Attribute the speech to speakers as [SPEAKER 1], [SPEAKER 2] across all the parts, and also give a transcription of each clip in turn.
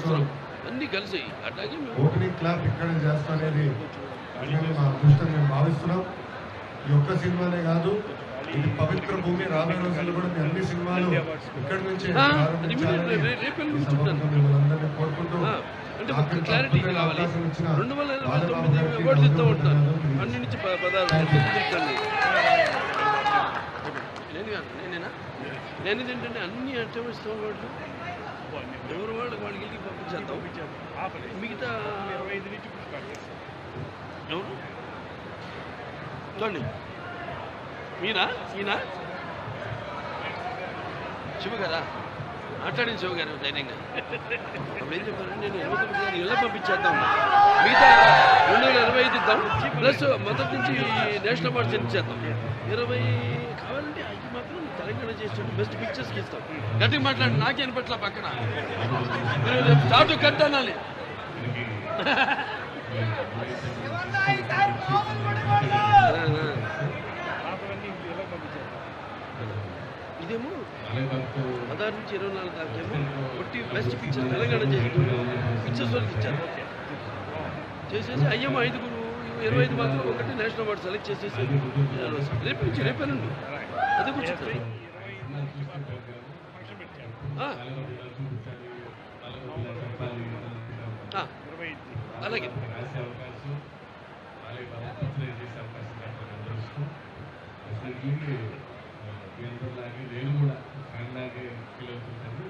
[SPEAKER 1] చేస్తాం అన్ని కలిసి అట్లాగే
[SPEAKER 2] ఓపెనింగ్ క్లాప్ ఇక్కడ చేస్తాం అనేది మా అదృష్టం మేము భావిస్తున్నాం. ఈ ఒక్క సినిమానే కాదు, ఇది పవిత్ర భూమి. రాబోయే రోజుల్లో కూడా మీ అన్ని సినిమాలు ఇక్కడి నుంచే మిమ్మల్ని కోరుకుంటూ
[SPEAKER 1] అంటే క్లారిటీ కావాలి. 2029 అవార్డ్స్ ఇస్తూ ఉంటాను అన్ని నుంచి పదార్థాలు. నేనేనా నేను ఏంటంటే అన్ని అంటే ఇస్తూ అవార్డులు ఎవరు వాళ్ళకి వెళ్ళి పంపించేద్దాం. మిగతా ఎవరు చూడండి మీనా ఈయన శివ గారా మాట్లాడింది శివ గారు ధైర్యంగా. అప్పుడు ఏం చెప్పారు, నేను 29 ఇళ్ళ పంపించేద్దాం, మిగతా 2025 ఇద్దాం, ప్లస్ మొదటి నుంచి నేషనల్ అవార్డ్స్ ఇచ్చేద్దాం. 20 కావాలంటే అవి మాత్రం తెలంగాణ చేసినట్టు బెస్ట్ పిక్చర్స్కి ఇస్తాం. గట్టిగా మాట్లాడి నాకేం పట్ల పక్కన స్టార్ట్ కట్ అనాలి. ఇదేమో 16 నుంచి 24 దాకేమో ఒట్టి బెస్ట్ పిక్చర్స్ తెలంగాణ చేసి పిక్చర్స్ వాళ్ళకి ఇచ్చారు. చేసేసి అయ్యేమో 5 25 మాత్రం ఒకటి నేషనల్ అవార్డు సెలెక్ట్ చేసేసి రేపు నుంచి రేపేనండి అదే కూర్చుంటారు. అలాగే
[SPEAKER 2] నేను కూడా ఫ్యాన్లాగే ఫీల్ అవుతుంటాను.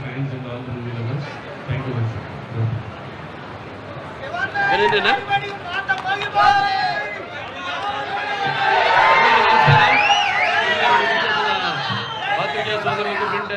[SPEAKER 2] Fans and all the movie lovers, thank you very much.